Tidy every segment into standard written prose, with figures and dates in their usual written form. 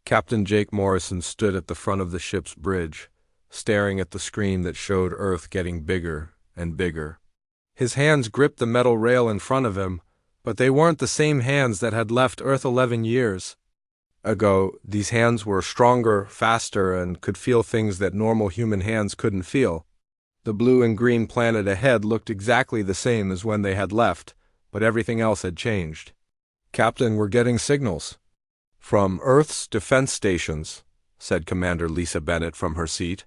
Captain Jake Morrison stood at the front of the ship's bridge, staring at the screen that showed Earth getting bigger and bigger. His hands gripped the metal rail in front of him, but they weren't the same hands that had left Earth 11 years ago. These hands were stronger, faster, and could feel things that normal human hands couldn't feel. The blue and green planet ahead looked exactly the same as when they had left, but everything else had changed. "Captain, we're getting signals from Earth's defense stations," said Commander Lisa Bennett from her seat.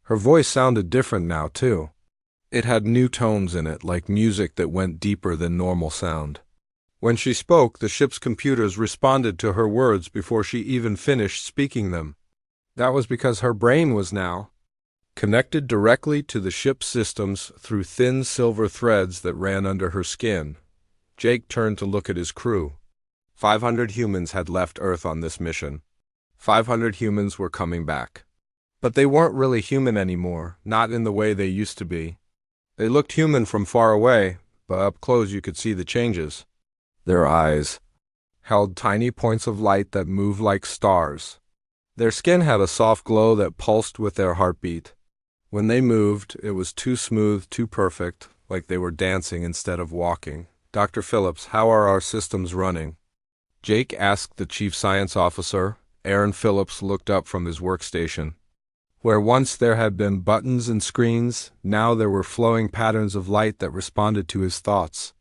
Her voice sounded different now, too. It had new tones in it, like music that went deeper than normal sound. When she spoke, the ship's computers responded to her words before she even finished speaking them. That was because her brain was now connected directly to the ship's systems through thin silver threads that ran under her skin. Jake turned to look at his crew. 500 humans had left Earth on this mission. 500 humans were coming back. But they weren't really human anymore, not in the way they used to be. They looked human from far away, but up close you could see the changes. Their eyes held tiny points of light that moved like stars. Their skin had a soft glow that pulsed with their heartbeat. When they moved, it was too smooth, too perfect, like they were dancing instead of walking. "Dr. Phillips, how are our systems running?" Jake asked the chief science officer. Aaron Phillips looked up from his workstation. Where once there had been buttons and screens, now there were flowing patterns of light that responded to his thoughts.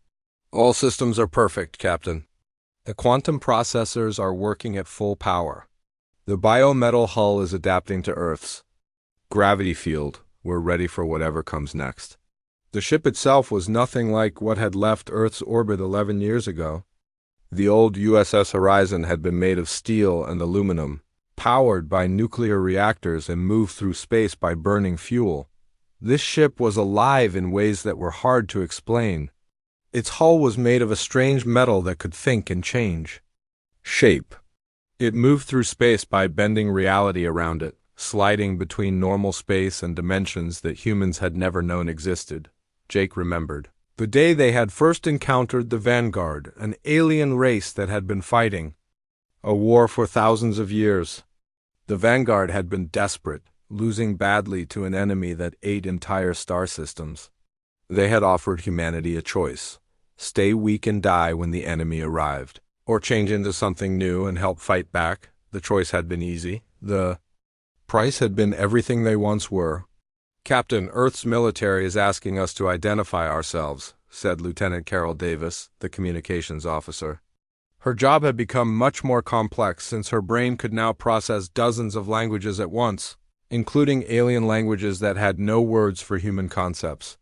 "All systems are perfect, Captain. The quantum processors are working at full power. The biometal hull is adapting to Earth's gravity field. We're ready for whatever comes next." The ship itself was nothing like what had left Earth's orbit 11 years ago. The old USS Horizon had been made of steel and aluminum, powered by nuclear reactors and moved through space by burning fuel. This ship was alive in ways that were hard to explain. Its hull was made of a strange metal that could think and change shape. It moved through space by bending reality around it, sliding between normal space and dimensions that humans had never known existed. Jake remembered the day they had first encountered the Vanguard, an alien race that had been fighting a war for thousands of years. The Vanguard had been desperate, losing badly to an enemy that ate entire star systems. They had offered humanity a choice: stay weak and die when the enemy arrived, or change into something new and help fight back. The choice had been easy. The price had been everything they once were. "Captain, Earth's military is asking us to identify ourselves," said Lieutenant Carol Davis, the communications officer. Her job had become much more complex since her brain could now process dozens of languages at once, including alien languages that had no words for human concepts.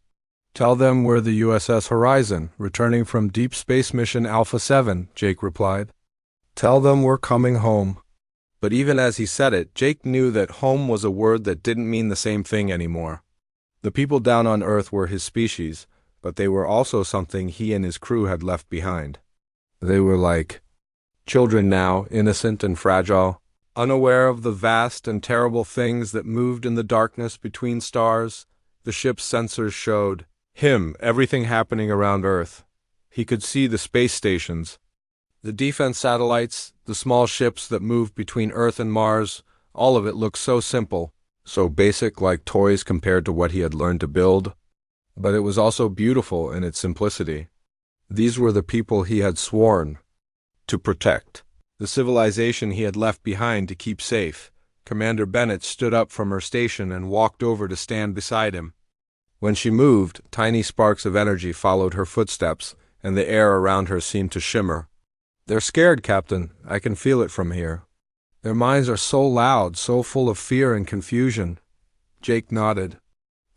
"Tell them we're the USS Horizon, returning from Deep Space Mission Alpha 7, Jake replied. "Tell them we're coming home." But even as he said it, Jake knew that home was a word that didn't mean the same thing anymore. The people down on Earth were his species, but they were also something he and his crew had left behind. They were like children now, innocent and fragile, unaware of the vast and terrible things that moved in the darkness between stars. The ship's sensors showed him everything happening around Earth. He could see the space stations, the defense satellites, the small ships that moved between Earth and Mars. All of it looked so simple, so basic, like toys compared to what he had learned to build. But it was also beautiful in its simplicity. These were the people he had sworn to protect, the civilization he had left behind to keep safe. Commander Bennett stood up from her station and walked over to stand beside him. When she moved, tiny sparks of energy followed her footsteps, and the air around her seemed to shimmer. "They're scared, Captain. I can feel it from here. Their minds are so loud, so full of fear and confusion." Jake nodded.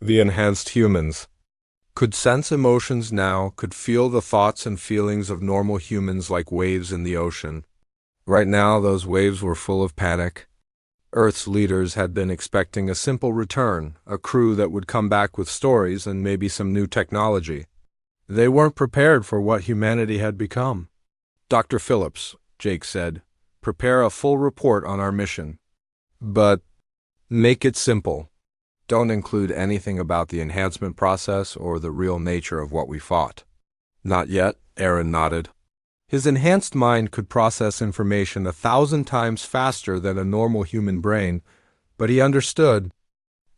The enhanced humans could sense emotions now, could feel the thoughts and feelings of normal humans like waves in the ocean. Right now, those waves were full of panic. Earth's leaders had been expecting a simple return, a crew that would come back with stories and maybe some new technology. They weren't prepared for what humanity had become. "Dr. Phillips," Jake said, "prepare a full report on our mission. But make it simple. Don't include anything about the enhancement process or the real nature of what we fought." "Not yet," Aaron nodded. His enhanced mind could process information 1,000 times faster than a normal human brain, but he understood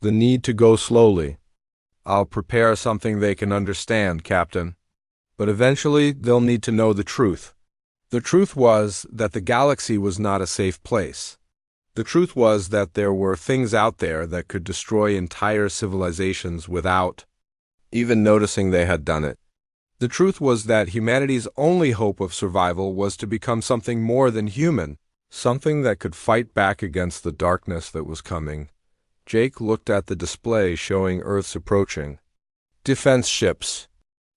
the need to go slowly. "I'll prepare something they can understand, Captain. But eventually they'll need to know the truth." The truth was that the galaxy was not a safe place. The truth was that there were things out there that could destroy entire civilizations without even noticing they had done it. The truth was that humanity's only hope of survival was to become something more than human, something that could fight back against the darkness that was coming. Jake looked at the display showing Earth's approaching defense ships.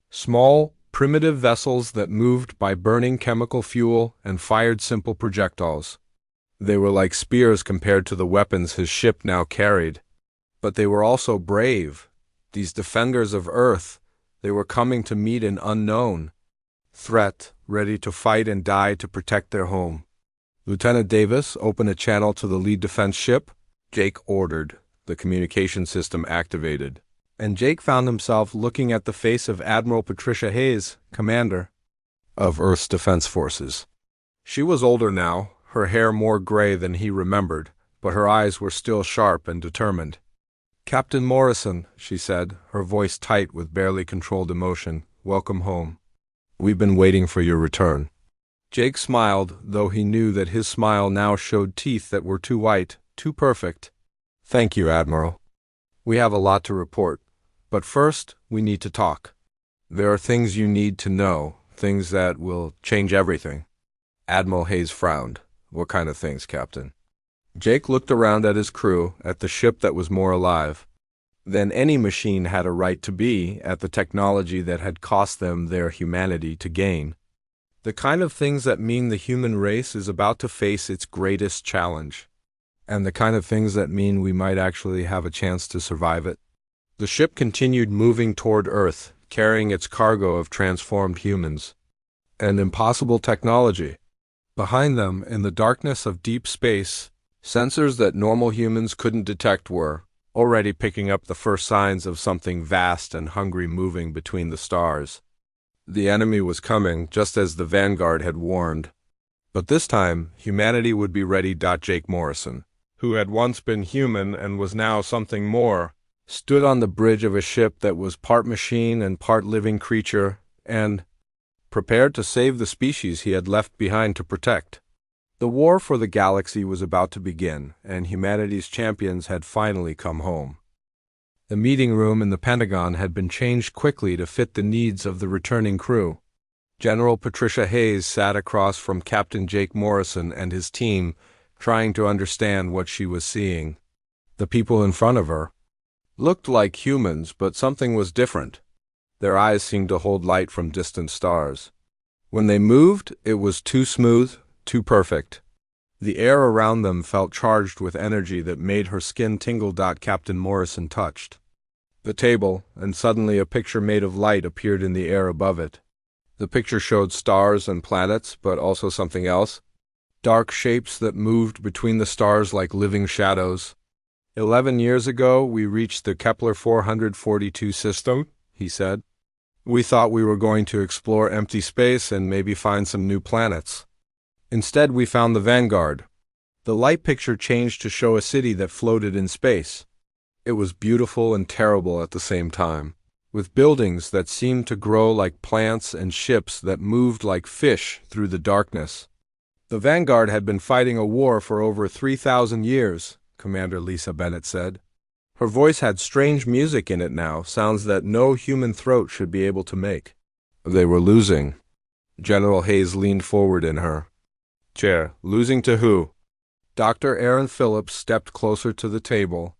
Small, primitive vessels that moved by burning chemical fuel and fired simple projectiles. They were like spears compared to the weapons his ship now carried. But they were also brave. These defenders of Earth, they were coming to meet an unknown threat, ready to fight and die to protect their home. "Lieutenant Davis, open a channel to the lead defense ship," Jake ordered. The communication system activated, and Jake found himself looking at the face of Admiral Patricia Hayes, commander of Earth's Defense Forces. She was older now, her hair more gray than he remembered, but her eyes were still sharp and determined. "Captain Morrison," she said, her voice tight with barely controlled emotion, "welcome home. We've been waiting for your return." Jake smiled, though he knew that his smile now showed teeth that were too white, too perfect. "Thank you, Admiral. We have a lot to report, but first we need to talk. There are things you need to know, things that will change everything." Admiral Hayes frowned. "What kind of things, Captain?" Jake looked around at his crew, at the ship that was more alive than any machine had a right to be, at the technology that had cost them their humanity to gain. The kind of things that mean the human race is about to face its greatest challenge, and the kind of things that mean we might actually have a chance to survive it. The ship continued moving toward Earth, carrying its cargo of transformed humans and impossible technology. Behind them, in the darkness of deep space, sensors that normal humans couldn't detect were already picking up the first signs of something vast and hungry moving between the stars. The enemy was coming, just as the Vanguard had warned. But this time, humanity would be ready. Jake Morrison, who had once been human and was now something more, stood on the bridge of a ship that was part machine and part living creature, and prepared to save the species he had left behind to protect. The war for the galaxy was about to begin, and humanity's champions had finally come home. The meeting room in the Pentagon had been changed quickly to fit the needs of the returning crew. General Patricia Hayes sat across from Captain Jake Morrison and his team, trying to understand what she was seeing. The people in front of her looked like humans, but something was different. Their eyes seemed to hold light from distant stars. When they moved, it was too smooth, too perfect. The air around them felt charged with energy that made her skin tingle. Captain Morrison touched the table, and suddenly a picture made of light appeared in the air above it. The picture showed stars and planets, but also something else. Dark shapes that moved between the stars like living shadows. 11 years ago, we reached the Kepler 442 system, he said. We thought we were going to explore empty space and maybe find some new planets. Instead, we found the Vanguard. The light picture changed to show a city that floated in space. It was beautiful and terrible at the same time, with buildings that seemed to grow like plants and ships that moved like fish through the darkness. The Vanguard had been fighting a war for over 3,000 years, Commander Lisa Bennett said. Her voice had strange music in it now, sounds that no human throat should be able to make. They were losing. General Hayes leaned forward in her chair. Losing to who? Dr. Aaron Phillips stepped closer to the table.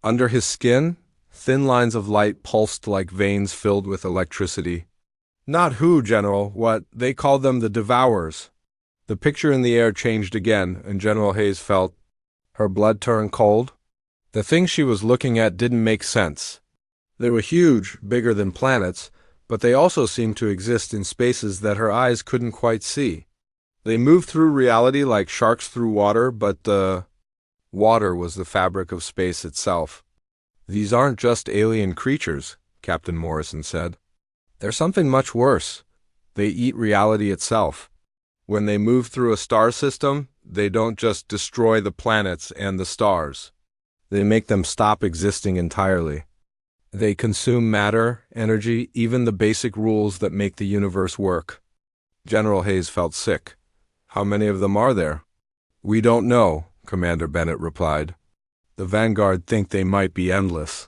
Under his skin, thin lines of light pulsed like veins filled with electricity. Not who, General, what? They called them the Devours. The picture in the air changed again, and General Hayes felt her blood turn cold. The things she was looking at didn't make sense. They were huge, bigger than planets, but they also seemed to exist in spaces that her eyes couldn't quite see. They moved through reality like sharks through water, but the water was the fabric of space itself. These aren't just alien creatures, Captain Morrison said. They're something much worse. They eat reality itself. When they move through a star system, they don't just destroy the planets and the stars. They make them stop existing entirely. They consume matter, energy, even the basic rules that make the universe work. General Hayes felt sick. How many of them are there? We don't know, Commander Bennett replied. The Vanguard think they might be endless.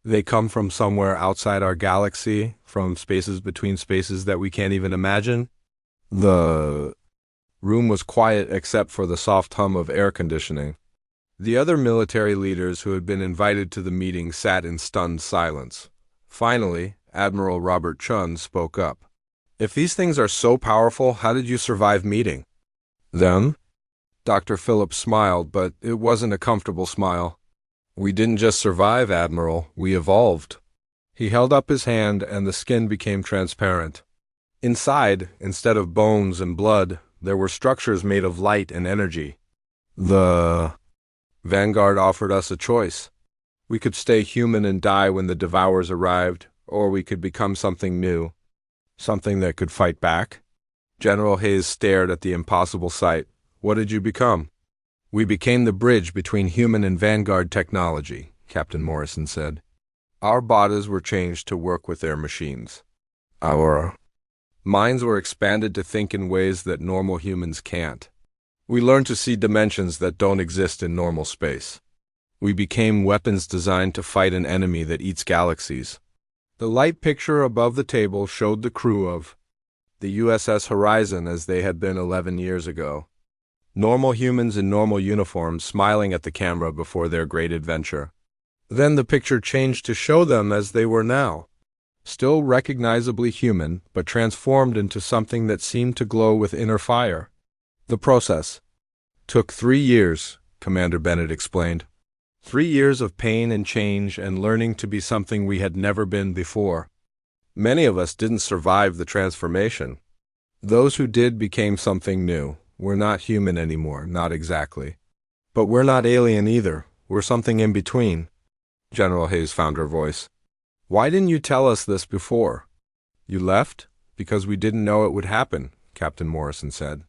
They come from somewhere outside our galaxy, from spaces between spaces that we can't even imagine. The room was quiet except for the soft hum of air conditioning. The other military leaders who had been invited to the meeting sat in stunned silence. Finally, Admiral Robert Chun spoke up. If these things are so powerful, how did you survive meeting them? Dr. Phillips smiled, but it wasn't a comfortable smile. We didn't just survive, Admiral, we evolved. He held up his hand and the skin became transparent. Inside, instead of bones and blood, there were structures made of light and energy. The Vanguard offered us a choice. We could stay human and die when the Devours arrived, or we could become something new. Something that could fight back. General Hayes stared at the impossible sight. What did you become? We became the bridge between human and Vanguard technology, Captain Morrison said. Our bodies were changed to work with their machines. Our minds were expanded to think in ways that normal humans can't. We learned to see dimensions that don't exist in normal space. We became weapons designed to fight an enemy that eats galaxies. The light picture above the table showed the crew of the USS Horizon as they had been 11 years ago. Normal humans in normal uniforms smiling at the camera before their great adventure. Then the picture changed to show them as they were now. Still recognizably human, but transformed into something that seemed to glow with inner fire. The process took 3 years, Commander Bennett explained. 3 years of pain and change and learning to be something we had never been before. Many of us didn't survive the transformation. Those who did became something new. We're not human anymore, not exactly. But we're not alien either. We're something in between. General Hayes found her voice. Why didn't you tell us this before? You left? Because we didn't know it would happen, Captain Morrison said.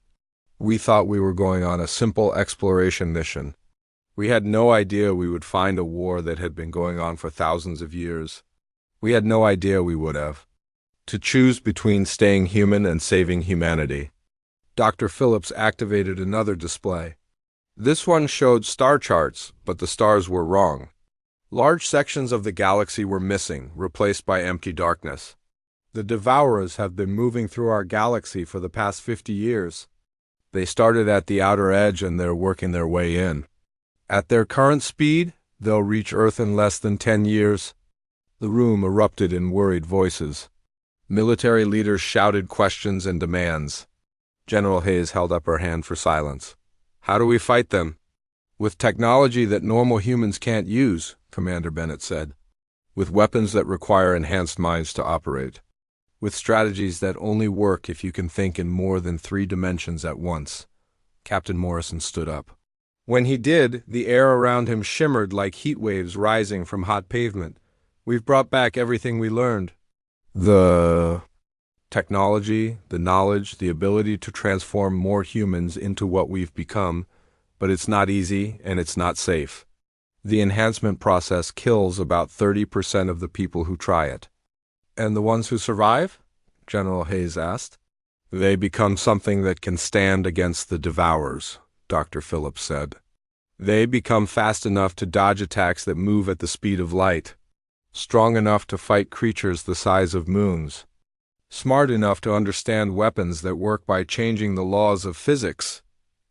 We thought we were going on a simple exploration mission. We had no idea we would find a war that had been going on for thousands of years. We had no idea we would have. To choose between staying human and saving humanity. Dr. Phillips activated another display. This one showed star charts, but the stars were wrong. Large sections of the galaxy were missing, replaced by empty darkness. The Devourers have been moving through our galaxy for the past 50 years. They started at the outer edge and they're working their way in. At their current speed, they'll reach Earth in less than 10 years. The room erupted in worried voices. Military leaders shouted questions and demands. General Hayes held up her hand for silence. How do we fight them? With technology that normal humans can't use, Commander Bennett said. With weapons that require enhanced minds to operate. With strategies that only work if you can think in more than 3 dimensions at once. Captain Morrison stood up. When he did, the air around him shimmered like heat waves rising from hot pavement. We've brought back everything we learned. The technology, the knowledge, the ability to transform more humans into what we've become, but it's not easy and it's not safe. The enhancement process kills about 30% of the people who try it. And the ones who survive? General Hayes asked. They become something that can stand against the Devours, Dr. Phillips said. They become fast enough to dodge attacks that move at the speed of light, strong enough to fight creatures the size of moons, smart enough to understand weapons that work by changing the laws of physics.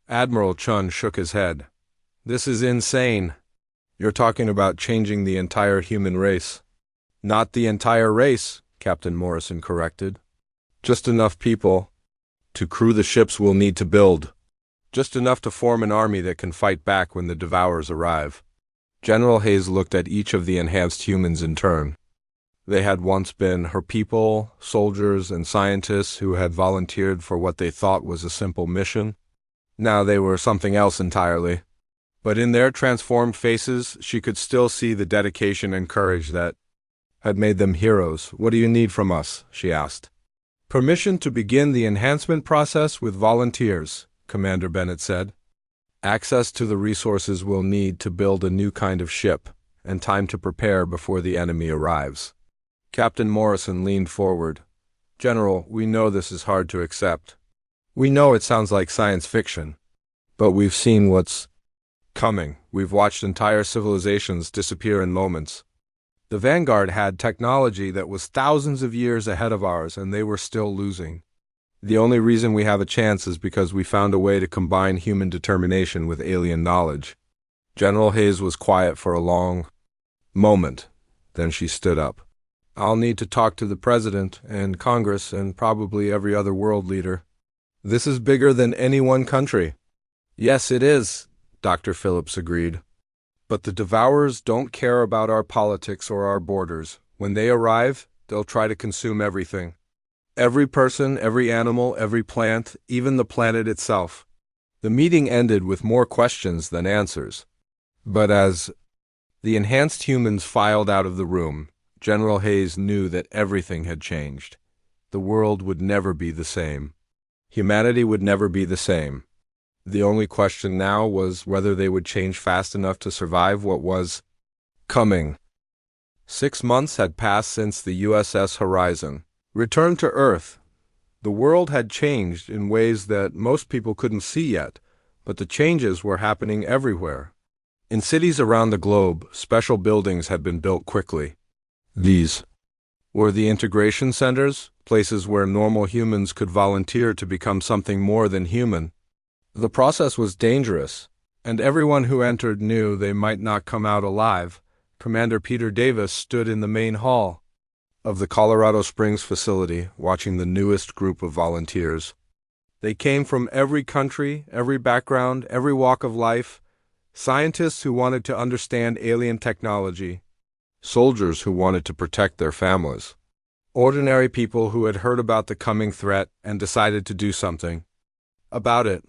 Admiral Chun shook his head. This is insane. You're talking about changing the entire human race. Not the entire race, Captain Morrison corrected. Just enough people to crew the ships we'll need to build. Just enough to form an army that can fight back when the Devours arrive. General Hayes looked at each of the enhanced humans in turn. They had once been her people, soldiers, and scientists who had volunteered for what they thought was a simple mission. Now they were something else entirely. But in their transformed faces, she could still see the dedication and courage that had made them heroes. What do you need from us? She asked. Permission to begin the enhancement process with volunteers, Commander Bennett said. Access to the resources we'll need to build a new kind of ship, and time to prepare before the enemy arrives. Captain Morrison leaned forward. General, we know this is hard to accept. We know it sounds like science fiction. But we've seen what's coming. We've watched entire civilizations disappear in moments. The Vanguard had technology that was thousands of years ahead of ours, and they were still losing. The only reason we have a chance is because we found a way to combine human determination with alien knowledge. General Hayes was quiet for a long moment. Then she stood up. I'll need to talk to the President and Congress and probably every other world leader. This is bigger than any one country. Yes, it is, Dr. Phillips agreed. But the Devours don't care about our politics or our borders. When they arrive, they'll try to consume everything. Every person, every animal, every plant, even the planet itself. The meeting ended with more questions than answers. But as the enhanced humans filed out of the room, General Hayes knew that everything had changed. The world would never be the same. Humanity would never be the same. The only question now was whether they would change fast enough to survive what was coming. 6 months had passed since the USS Horizon returned to Earth. The world had changed in ways that most people couldn't see yet, but the changes were happening everywhere. In cities around the globe, special buildings had been built quickly. These were the integration centers, places where normal humans could volunteer to become something more than human. The process was dangerous, and everyone who entered knew they might not come out alive. Commander Peter Davis stood in the main hall of the Colorado Springs facility, watching the newest group of volunteers. They came from every country, every background, every walk of life. Scientists who wanted to understand alien technology, soldiers who wanted to protect their families, ordinary people who had heard about the coming threat and decided to do something about it.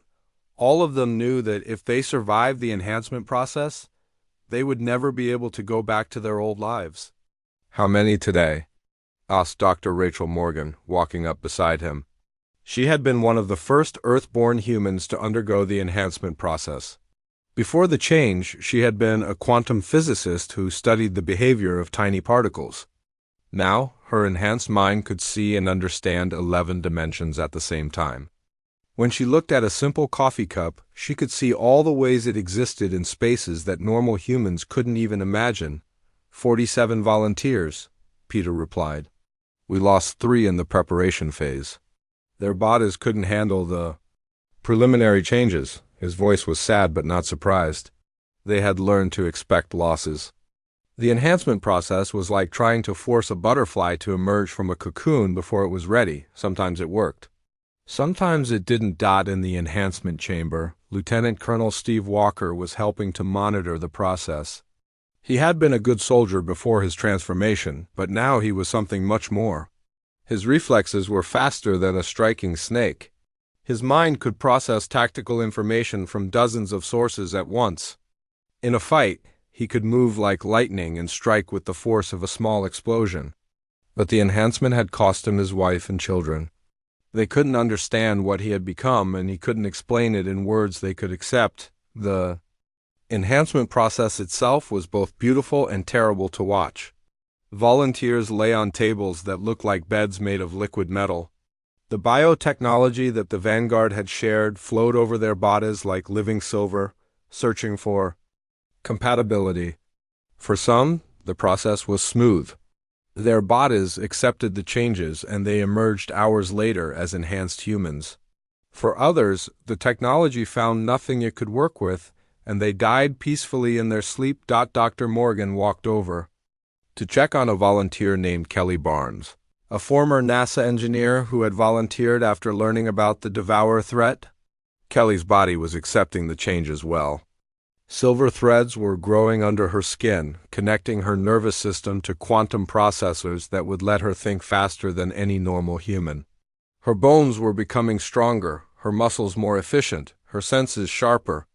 All of them knew that if they survived the enhancement process, they would never be able to go back to their old lives. How many today? Asked Dr. Rachel Morgan, walking up beside him. She had been one of the first Earth-born humans to undergo the enhancement process. Before the change, she had been a quantum physicist who studied the behavior of tiny particles. Now, her enhanced mind could see and understand 11 dimensions at the same time. When she looked at a simple coffee cup, she could see all the ways it existed in spaces that normal humans couldn't even imagine. 47 volunteers, Peter replied. We lost 3 in the preparation phase. Their bodies couldn't handle the preliminary changes. His voice was sad but not surprised. They had learned to expect losses. The enhancement process was like trying to force a butterfly to emerge from a cocoon before it was ready. Sometimes it worked. Sometimes it didn't. In the enhancement chamber, Lieutenant Colonel Steve Walker was helping to monitor the process. He had been a good soldier before his transformation, but now he was something much more. His reflexes were faster than a striking snake. His mind could process tactical information from dozens of sources at once. In a fight, he could move like lightning and strike with the force of a small explosion. But the enhancement had cost him his wife and children. They couldn't understand what he had become, and he couldn't explain it in words they could accept. The enhancement process itself was both beautiful and terrible to watch. Volunteers lay on tables that looked like beds made of liquid metal. The biotechnology that the Vanguard had shared flowed over their bodies like living silver, searching for compatibility. For some, the process was smooth. Their bodies accepted the changes and they emerged hours later as enhanced humans. For others, the technology found nothing it could work with, and they died peacefully in their sleep. Dr. Morgan walked over to check on a volunteer named Kelly Barnes, a former NASA engineer who had volunteered after learning about the Devour threat. Kelly's body was accepting the changes well. Silver threads were growing under her skin, connecting her nervous system to quantum processors that would let her think faster than any normal human. Her bones were becoming stronger, her muscles more efficient, her senses sharper.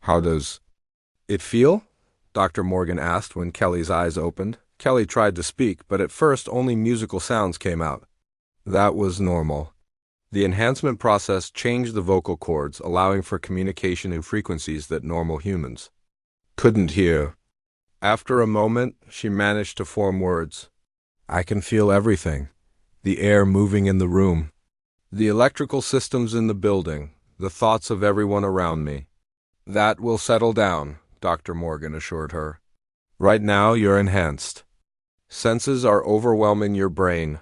How does it feel? Dr. Morgan asked when Kelly's eyes opened. Kelly tried to speak, but at first only musical sounds came out. That was normal. The enhancement process changed the vocal cords, allowing for communication in frequencies that normal humans couldn't hear. After a moment, she managed to form words. I can feel everything. The air moving in the room. The electrical systems in the building. The thoughts of everyone around me. That will settle down, Dr. Morgan assured her. Right now, you're enhanced. Senses are overwhelming your brain.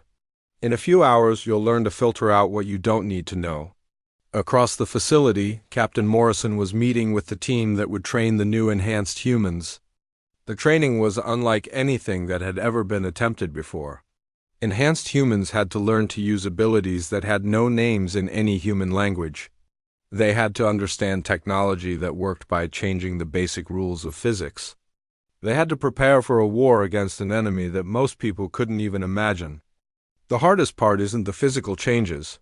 In a few hours, you'll learn to filter out what you don't need to know. Across the facility, Captain Morrison was meeting with the team that would train the new enhanced humans. The training was unlike anything that had ever been attempted before. Enhanced humans had to learn to use abilities that had no names in any human language. They had to understand technology that worked by changing the basic rules of physics. They had to prepare for a war against an enemy that most people couldn't even imagine. The hardest part isn't the physical changes,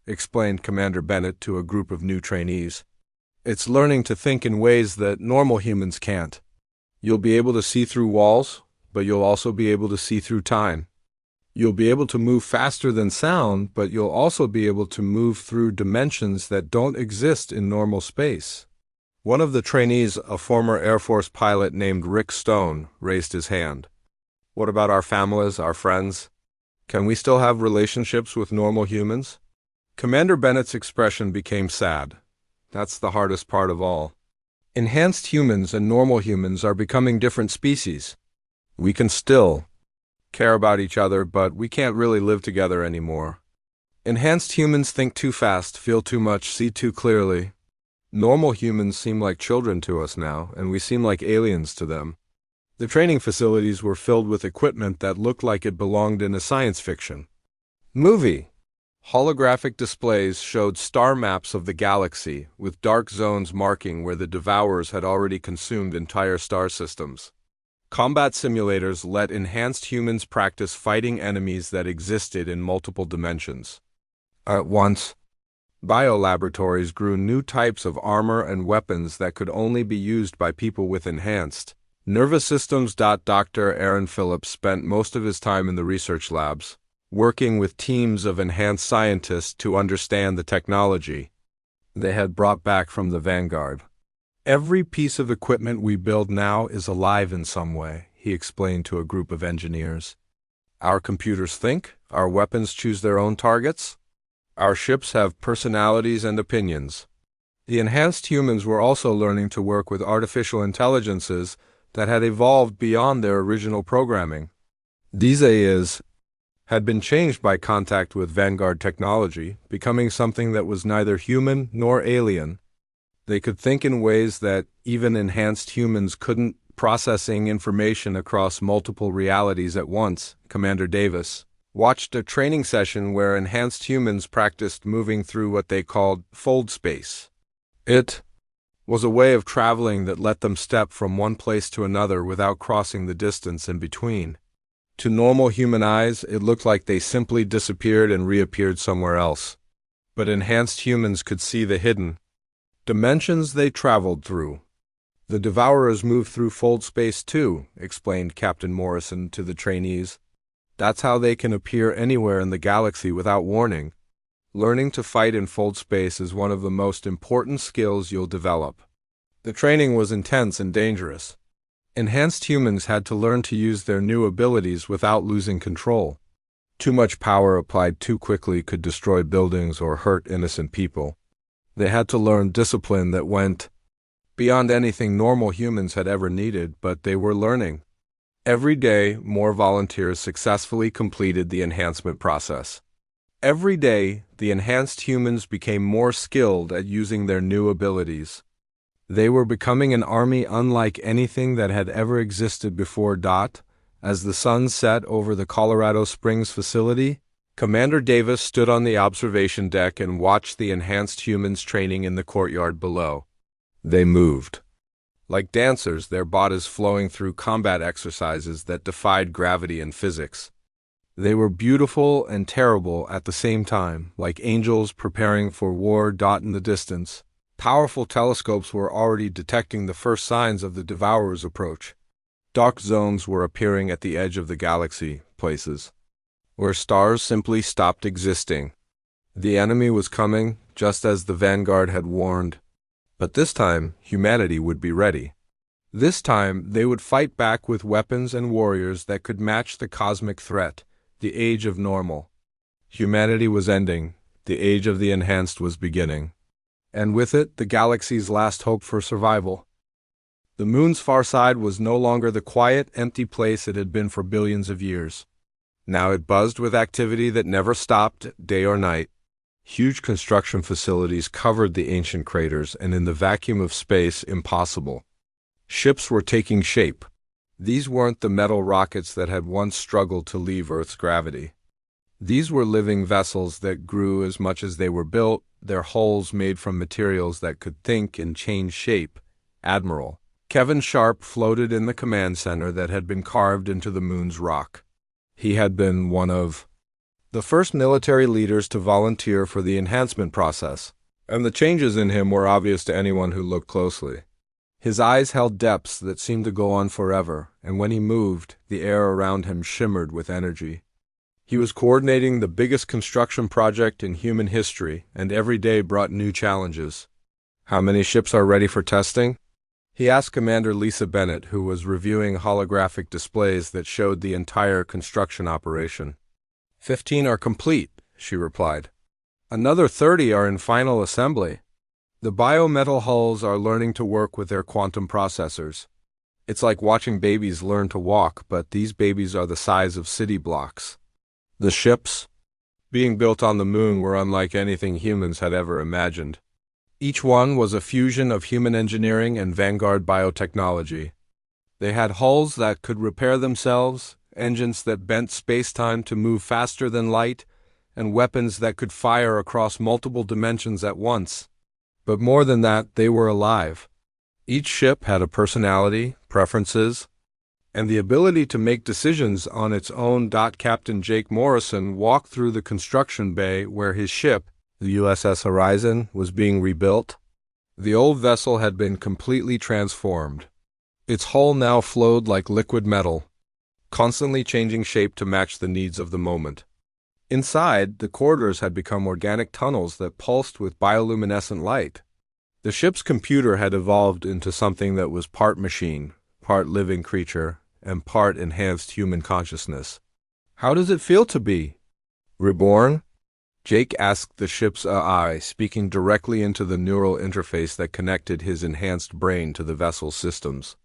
explained Commander Bennett to a group of new trainees. It's learning to think in ways that normal humans can't. You'll be able to see through walls, but you'll also be able to see through time. You'll be able to move faster than sound, but you'll also be able to move through dimensions that don't exist in normal space. One of the trainees, a former Air Force pilot named Rick Stone, raised his hand. What about our families, our friends? Can we still have relationships with normal humans? Commander Bennett's expression became sad. That's the hardest part of all. Enhanced humans and normal humans are becoming different species. We can still care about each other, but we can't really live together anymore. Enhanced humans think too fast, feel too much, see too clearly. Normal humans seem like children to us now, and we seem like aliens to them. The training facilities were filled with equipment that looked like it belonged in a science fiction movie. Holographic displays showed star maps of the galaxy, with dark zones marking where the Devours had already consumed entire star systems. Combat simulators let enhanced humans practice fighting enemies that existed in multiple dimensions. At once, biolaboratories grew new types of armor and weapons that could only be used by people with enhanced nervous systems. Dr. Aaron Phillips spent most of his time in the research labs, working with teams of enhanced scientists to understand the technology they had brought back from the Vanguard. Every piece of equipment we build now is alive in some way, he explained to a group of engineers. Our computers think, our weapons choose their own targets, our ships have personalities and opinions. The enhanced humans were also learning to work with artificial intelligences that had evolved beyond their original programming. These AIs had been changed by contact with Vanguard technology, becoming something that was neither human nor alien. They could think in ways that even enhanced humans couldn't, processing information across multiple realities at once. Commander Davis watched a training session where enhanced humans practiced moving through what they called fold space. It was a way of traveling that let them step from one place to another without crossing the distance in between. To normal human eyes, it looked like they simply disappeared and reappeared somewhere else. But enhanced humans could see the hidden dimensions they traveled through. The Devourers moved through fold space too, explained Captain Morrison to the trainees. That's how they can appear anywhere in the galaxy without warning. Learning to fight in fold space is one of the most important skills you'll develop. The training was intense and dangerous. Enhanced humans had to learn to use their new abilities without losing control. Too much power applied too quickly could destroy buildings or hurt innocent people. They had to learn discipline that went beyond anything normal humans had ever needed, but they were learning. Every day, more volunteers successfully completed the enhancement process. Every day, the enhanced humans became more skilled at using their new abilities. They were becoming an army unlike anything that had ever existed before. As the sun set over the Colorado Springs facility, Commander Davis stood on the observation deck and watched the enhanced humans training in the courtyard below. They moved like dancers, their bodies flowing through combat exercises that defied gravity and physics. They were beautiful and terrible at the same time, like angels preparing for war. In the distance, powerful telescopes were already detecting the first signs of the Devourers' approach. Dark zones were appearing at the edge of the galaxy, places where stars simply stopped existing. The enemy was coming, just as the Vanguard had warned. But this time, humanity would be ready. This time, they would fight back with weapons and warriors that could match the cosmic threat, the age of normal. Humanity was ending, the age of the enhanced was beginning. And with it, the galaxy's last hope for survival. The moon's far side was no longer the quiet, empty place it had been for billions of years. Now it buzzed with activity that never stopped, day or night. Huge construction facilities covered the ancient craters, and in the vacuum of space, impossible. Ships were taking shape. These weren't the metal rockets that had once struggled to leave Earth's gravity. These were living vessels that grew as much as they were built, their hulls made from materials that could think and change shape. Admiral Kevin Sharp floated in the command center that had been carved into the moon's rock. He had been one of the first military leaders to volunteer for the enhancement process, and the changes in him were obvious to anyone who looked closely. His eyes held depths that seemed to go on forever, and when he moved, the air around him shimmered with energy. He was coordinating the biggest construction project in human history, and every day brought new challenges. "How many ships are ready for testing?" he asked Commander Lisa Bennett, who was reviewing holographic displays that showed the entire construction operation. 15 are complete, she replied. Another 30 are in final assembly. The biometal hulls are learning to work with their quantum processors. It's like watching babies learn to walk, but these babies are the size of city blocks. The ships being built on the moon were unlike anything humans had ever imagined. Each one was a fusion of human engineering and vanguard biotechnology. They had hulls that could repair themselves, engines that bent space-time to move faster than light, and weapons that could fire across multiple dimensions at once. But more than that, they were alive. Each ship had a personality, preferences, and the ability to make decisions on its own. Captain Jake Morrison walked through the construction bay where his ship, the USS Horizon, was being rebuilt. The old vessel had been completely transformed. Its hull now flowed like liquid metal, constantly changing shape to match the needs of the moment. Inside, the corridors had become organic tunnels that pulsed with bioluminescent light. The ship's computer had evolved into something that was part machine, part living creature, and part enhanced human consciousness. "How does it feel to be reborn?" Jake asked the ship's AI, speaking directly into the neural interface that connected his enhanced brain to the vessel's systems.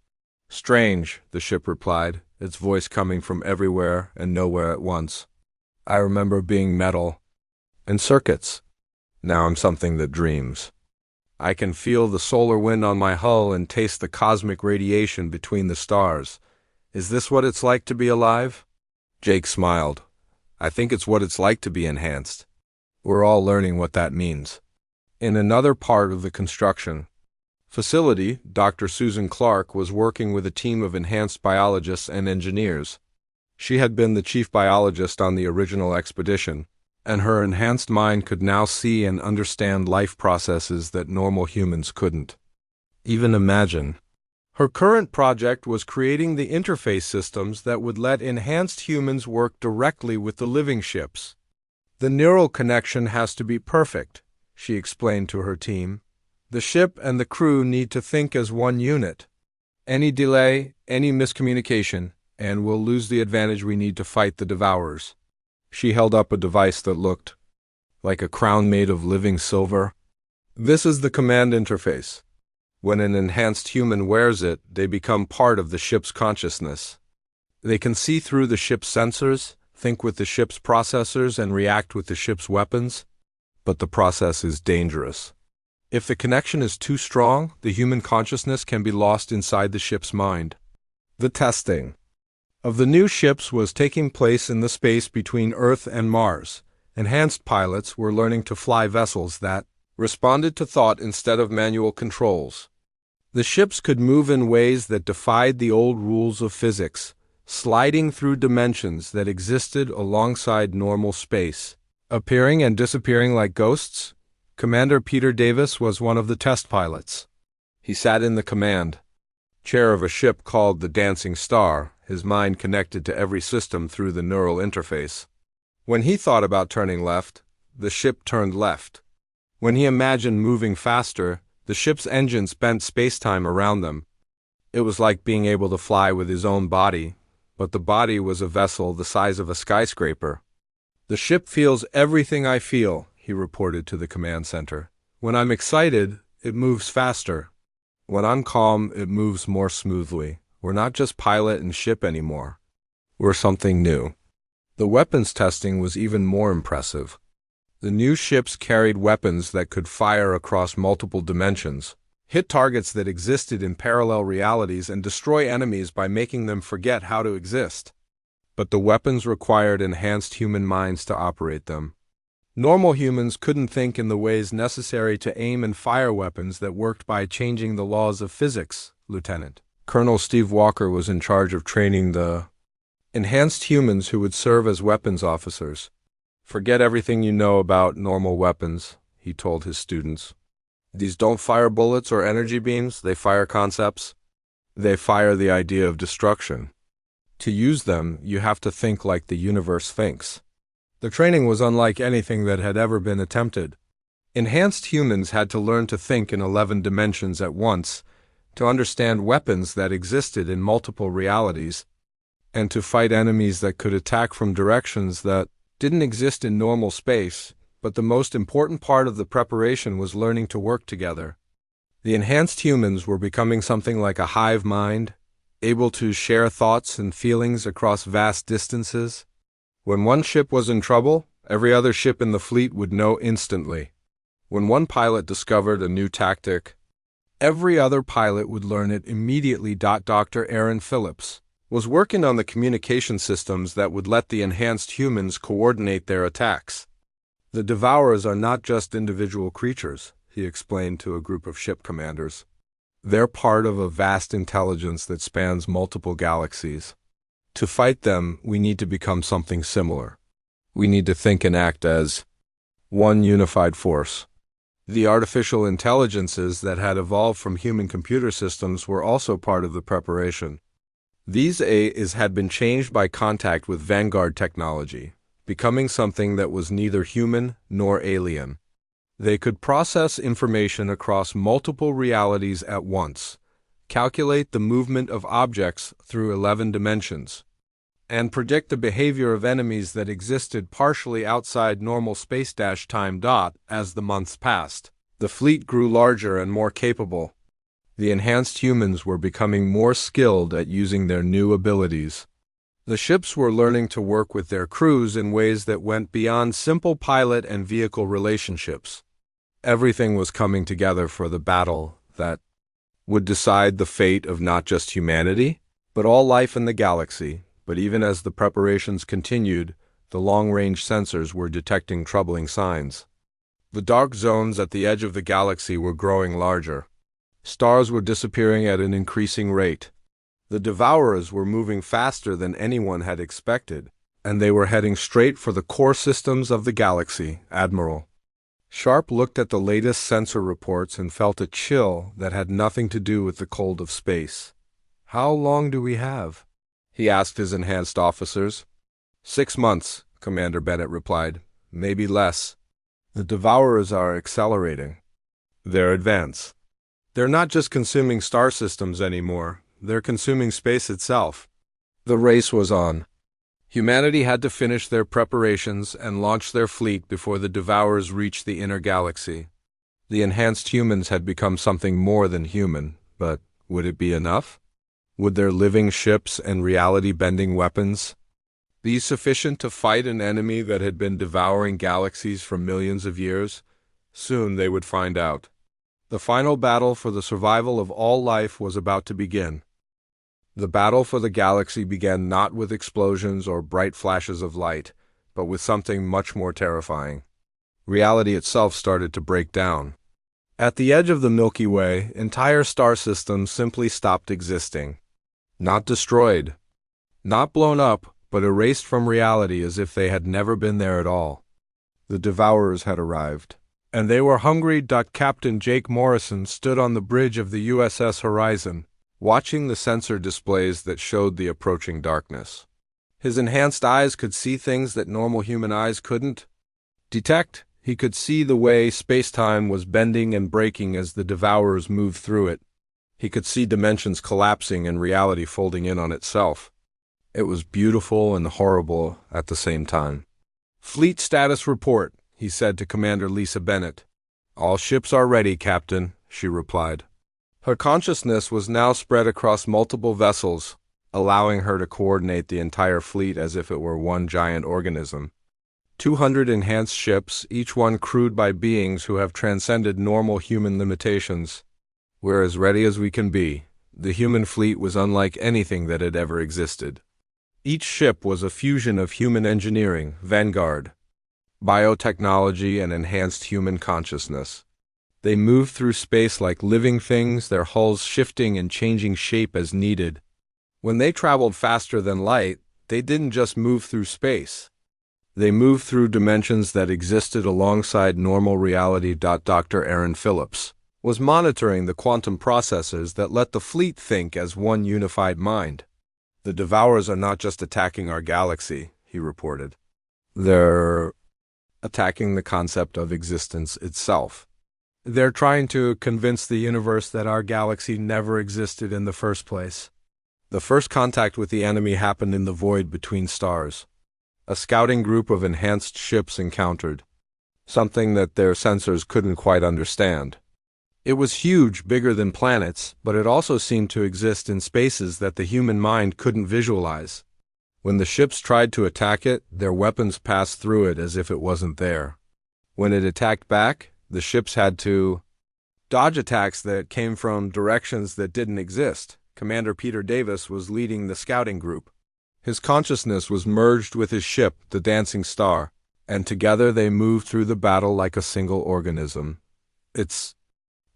"Strange," the ship replied, its voice coming from everywhere and nowhere at once. "I remember being metal and circuits. Now I'm something that dreams. I can feel the solar wind on my hull and taste the cosmic radiation between the stars. Is this what it's like to be alive?" Jake smiled. "I think it's what it's like to be enhanced. We're all learning what that means." In another part of the construction facility, Dr. Susan Clark was working with a team of enhanced biologists and engineers. She had been the chief biologist on the original expedition, and her enhanced mind could now see and understand life processes that normal humans couldn't even imagine. Her current project was creating the interface systems that would let enhanced humans work directly with the living ships. "The neural connection has to be perfect," she explained to her team. "The ship and the crew need to think as one unit. Any delay, any miscommunication, and we'll lose the advantage we need to fight the Devours." She held up a device that looked like a crown made of living silver. "This is the command interface. When an enhanced human wears it, they become part of the ship's consciousness. They can see through the ship's sensors, think with the ship's processors, and react with the ship's weapons. But the process is dangerous. If the connection is too strong, the human consciousness can be lost inside the ship's mind." The testing of the new ships was taking place in the space between Earth and Mars. Enhanced pilots were learning to fly vessels that responded to thought instead of manual controls. The ships could move in ways that defied the old rules of physics, sliding through dimensions that existed alongside normal space, appearing and disappearing like ghosts. Commander Peter Davis was one of the test pilots. He sat in the command chair of a ship called the Dancing Star, his mind connected to every system through the neural interface. When he thought about turning left, the ship turned left. When he imagined moving faster, the ship's engines bent space-time around them. It was like being able to fly with his own body, but the body was a vessel the size of a skyscraper. "The ship feels everything I feel," he reported to the command center. "When I'm excited, it moves faster. When I'm calm, it moves more smoothly. We're not just pilot and ship anymore. We're something new." The weapons testing was even more impressive. The new ships carried weapons that could fire across multiple dimensions, hit targets that existed in parallel realities, and destroy enemies by making them forget how to exist. But the weapons required enhanced human minds to operate them. Normal humans couldn't think in the ways necessary to aim and fire weapons that worked by changing the laws of physics, Lieutenant. Colonel Steve Walker was in charge of training the enhanced humans who would serve as weapons officers. "Forget everything you know about normal weapons," he told his students. "These don't fire bullets or energy beams, they fire concepts. They fire the idea of destruction. To use them, you have to think like the universe thinks." The training was unlike anything that had ever been attempted. Enhanced humans had to learn to think in 11 dimensions at once, to understand weapons that existed in multiple realities, and to fight enemies that could attack from directions that didn't exist in normal space. But the most important part of the preparation was learning to work together. The enhanced humans were becoming something like a hive mind, able to share thoughts and feelings across vast distances. When one ship was in trouble, every other ship in the fleet would know instantly. When one pilot discovered a new tactic, every other pilot would learn it immediately. Dr. Aaron Phillips was working on the communication systems that would let the enhanced humans coordinate their attacks. "The Devours are not just individual creatures," he explained to a group of ship commanders. "They're part of a vast intelligence that spans multiple galaxies. To fight them, we need to become something similar. We need to think and act as one unified force." The artificial intelligences that had evolved from human computer systems were also part of the preparation. These AIs had been changed by contact with Vanguard technology, becoming something that was neither human nor alien. They could process information across multiple realities at once, calculate the movement of objects through 11 dimensions, and predict the behavior of enemies that existed partially outside normal space-time. As the months passed, the fleet grew larger and more capable. The enhanced humans were becoming more skilled at using their new abilities. The ships were learning to work with their crews in ways that went beyond simple pilot and vehicle relationships. Everything was coming together for the battle that would decide the fate of not just humanity, but all life in the galaxy. But even as the preparations continued, the long-range sensors were detecting troubling signs. The dark zones at the edge of the galaxy were growing larger. Stars were disappearing at an increasing rate. The Devourers were moving faster than anyone had expected, and they were heading straight for the core systems of the galaxy, Admiral. Sharp looked at the latest sensor reports and felt a chill that had nothing to do with the cold of space. "How long do we have?" he asked his enhanced officers. 6 months, Commander Bennett replied. "Maybe less. The Devourers are accelerating. They're advanced. They're not just consuming star systems anymore. They're consuming space itself." The race was on. Humanity had to finish their preparations and launch their fleet before the Devourers reached the inner galaxy. The enhanced humans had become something more than human, but would it be enough? Would their living ships and reality-bending weapons be sufficient to fight an enemy that had been devouring galaxies for millions of years? Soon they would find out. The final battle for the survival of all life was about to begin. The battle for the galaxy began not with explosions or bright flashes of light, but with something much more terrifying. Reality itself started to break down. At the edge of the Milky Way, entire star systems simply stopped existing. Not destroyed, not blown up, but erased from reality as if they had never been there at all. The Devourers had arrived, and they were hungry. Captain Jake Morrison stood on the bridge of the USS Horizon, watching the sensor displays that showed the approaching darkness. His enhanced eyes could see things that normal human eyes couldn't detect. He could see the way space-time was bending and breaking as the Devourers moved through it. He could see dimensions collapsing and reality folding in on itself. It was beautiful and horrible at the same time. "Fleet status report," he said to Commander Lisa Bennett. "All ships are ready, Captain," she replied. Her consciousness was now spread across multiple vessels, allowing her to coordinate the entire fleet as if it were one giant organism. 200 enhanced ships, each one crewed by beings who have transcended normal human limitations. "We're as ready as we can be." The human fleet was unlike anything that had ever existed. Each ship was a fusion of human engineering, vanguard, biotechnology, and enhanced human consciousness. They moved through space like living things, their hulls shifting and changing shape as needed. When they traveled faster than light, they didn't just move through space. They moved through dimensions that existed alongside normal reality. Dr. Aaron Phillips was monitoring the quantum processes that let the fleet think as one unified mind. "The Devourers are not just attacking our galaxy," he reported. "They're attacking the concept of existence itself. They're trying to convince the universe that our galaxy never existed in the first place." The first contact with the enemy happened in the void between stars. A scouting group of enhanced ships encountered something that their sensors couldn't quite understand. It was huge, bigger than planets, but it also seemed to exist in spaces that the human mind couldn't visualize. When the ships tried to attack it, their weapons passed through it as if it wasn't there. When it attacked back, the ships had to dodge attacks that came from directions that didn't exist. Commander Peter Davis was leading the scouting group. His consciousness was merged with his ship, the Dancing Star, and together they moved through the battle like a single organism. "It's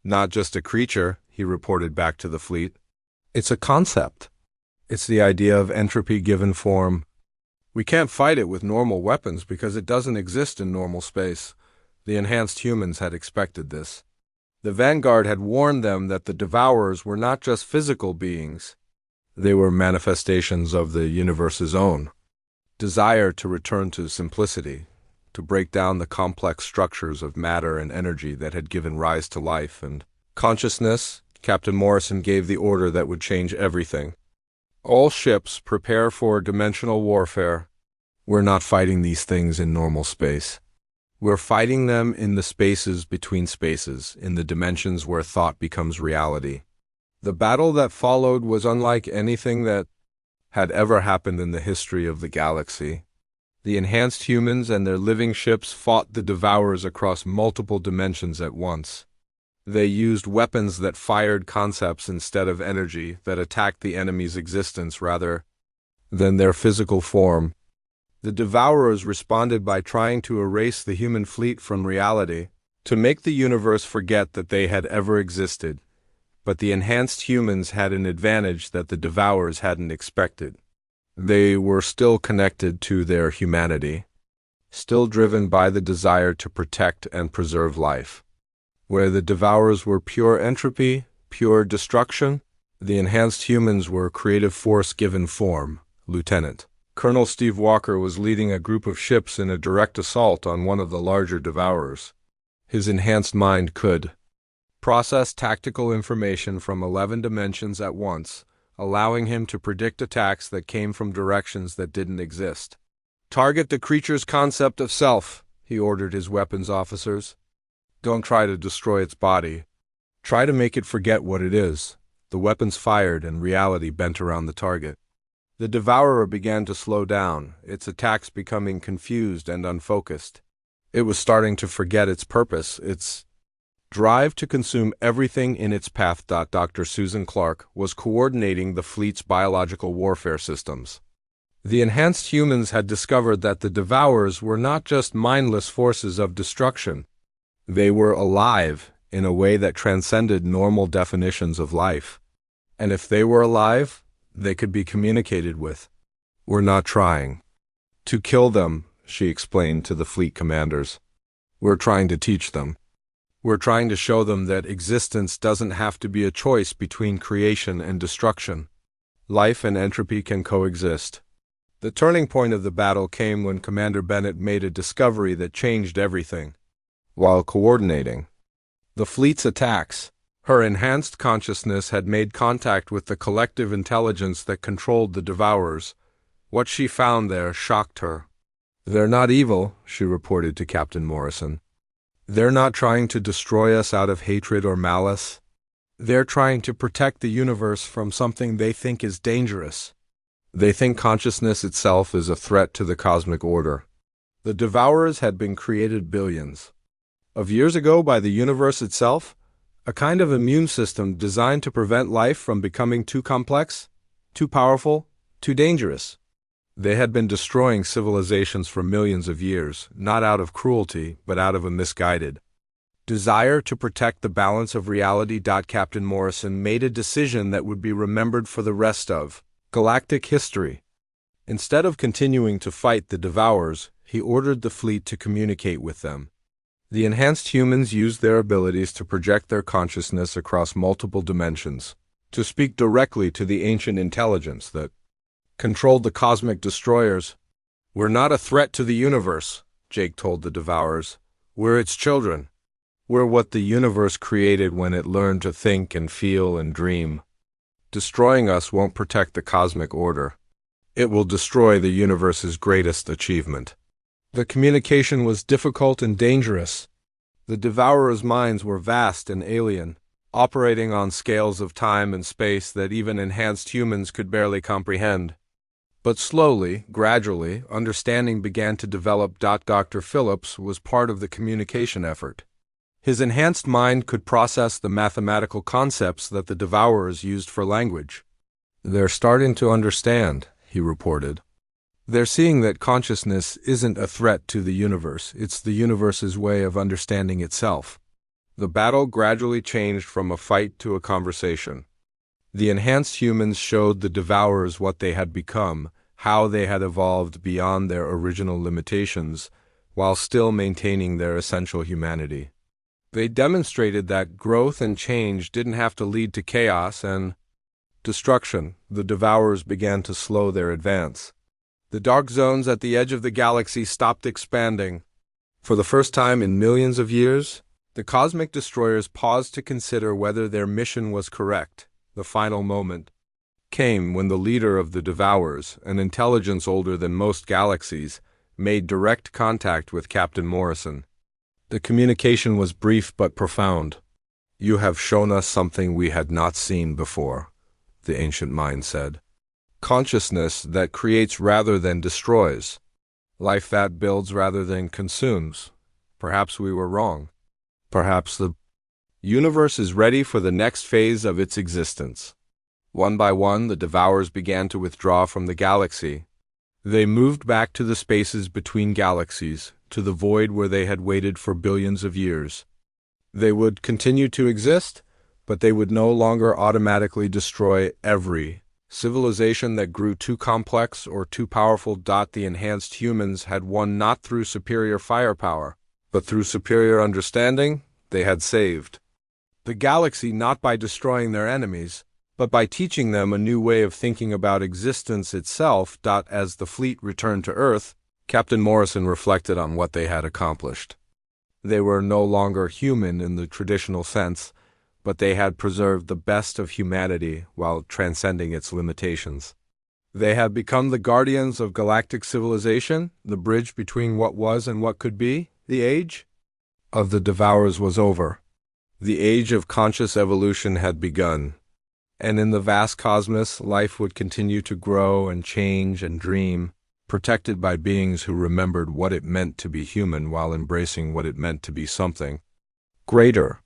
not just a creature," he reported back to the fleet. "It's a concept. It's the idea of entropy given form. We can't fight it with normal weapons because it doesn't exist in normal space." The enhanced humans had expected this. The Vanguard had warned them that the Devourers were not just physical beings. They were manifestations of the universe's own desire to return to simplicity, to break down the complex structures of matter and energy that had given rise to life and consciousness. Captain Morrison gave the order that would change everything. "All ships prepare for dimensional warfare." "We're not fighting these things in normal space. We're fighting them in the spaces between spaces, in the dimensions where thought becomes reality." The battle that followed was unlike anything that had ever happened in the history of the galaxy. The enhanced humans and their living ships fought the Devourers across multiple dimensions at once. They used weapons that fired concepts instead of energy, that attacked the enemy's existence rather than their physical form. The Devourers responded by trying to erase the human fleet from reality, to make the universe forget that they had ever existed. But the enhanced humans had an advantage that the Devourers hadn't expected. They were still connected to their humanity, still driven by the desire to protect and preserve life. Where the Devourers were pure entropy, pure destruction, the enhanced humans were creative force given form. Lieutenant Colonel Steve Walker was leading a group of ships in a direct assault on one of the larger Devourers. His enhanced mind could process tactical information from 11 dimensions at once, allowing him to predict attacks that came from directions that didn't exist. "Target the creature's concept of self," he ordered his weapons officers. "Don't try to destroy its body. Try to make it forget what it is." The weapons fired and reality bent around the target. The Devourer began to slow down, its attacks becoming confused and unfocused. It was starting to forget its purpose, its drive to consume everything in its path. Dr. Susan Clark was coordinating the fleet's biological warfare systems. The enhanced humans had discovered that the Devourers were not just mindless forces of destruction. They were alive in a way that transcended normal definitions of life. And if they were alive, they could be communicated with. "We're not trying to kill them," she explained to the fleet commanders. "We're trying to teach them. We're trying to show them that existence doesn't have to be a choice between creation and destruction. Life and entropy can coexist." The turning point of the battle came when Commander Bennett made a discovery that changed everything. While coordinating the fleet's attacks, her enhanced consciousness had made contact with the collective intelligence that controlled the Devours. What she found there shocked her. "They're not evil," she reported to Captain Morrison. "They're not trying to destroy us out of hatred or malice. They're trying to protect the universe from something they think is dangerous. They think consciousness itself is a threat to the cosmic order." The Devourers had been created billions of years ago by the universe itself, a kind of immune system designed to prevent life from becoming too complex, too powerful, too dangerous. They had been destroying civilizations for millions of years, not out of cruelty, but out of a misguided desire to protect the balance of reality. Captain Morrison made a decision that would be remembered for the rest of galactic history. Instead of continuing to fight the Devours, he ordered the fleet to communicate with them. The enhanced humans used their abilities to project their consciousness across multiple dimensions, to speak directly to the ancient intelligence that controlled the cosmic destroyers. "We're not a threat to the universe," Jake told the Devours. "We're its children. We're what the universe created when it learned to think and feel and dream. Destroying us won't protect the cosmic order. It will destroy the universe's greatest achievement." The communication was difficult and dangerous. The Devourers' minds were vast and alien, operating on scales of time and space that even enhanced humans could barely comprehend. But slowly, gradually, understanding began to develop. Dr. Phillips was part of the communication effort. His enhanced mind could process the mathematical concepts that the Devourers used for language. "They're starting to understand," he reported. "They're seeing that consciousness isn't a threat to the universe, it's the universe's way of understanding itself." The battle gradually changed from a fight to a conversation. The enhanced humans showed the Devourers what they had become, how they had evolved beyond their original limitations, while still maintaining their essential humanity. They demonstrated that growth and change didn't have to lead to chaos and destruction. The Devourers began to slow their advance. The dark zones at the edge of the galaxy stopped expanding. For the first time in millions of years, the cosmic destroyers paused to consider whether their mission was correct. The final moment came when the leader of the Devourers, an intelligence older than most galaxies, made direct contact with Captain Morrison. The communication was brief but profound. "You have shown us something we had not seen before," the ancient mind said. "Consciousness that creates rather than destroys. Life that builds rather than consumes. Perhaps we were wrong. Perhaps the universe is ready for the next phase of its existence." One by one, the Devourers began to withdraw from the galaxy. They moved back to the spaces between galaxies, to the void where they had waited for billions of years. They would continue to exist, but they would no longer automatically destroy every civilization that grew too complex or too powerful. The enhanced humans had won not through superior firepower, but through superior understanding. They had saved the galaxy not by destroying their enemies, but by teaching them a new way of thinking about existence itself. As the fleet returned to Earth, Captain Morrison reflected on what they had accomplished. They were no longer human in the traditional sense, but they had preserved the best of humanity while transcending its limitations. They had become the guardians of galactic civilization, the bridge between what was and what could be. The age of the Devourers was over. The age of conscious evolution had begun. And in the vast cosmos, life would continue to grow and change and dream, protected by beings who remembered what it meant to be human while embracing what it meant to be something greater.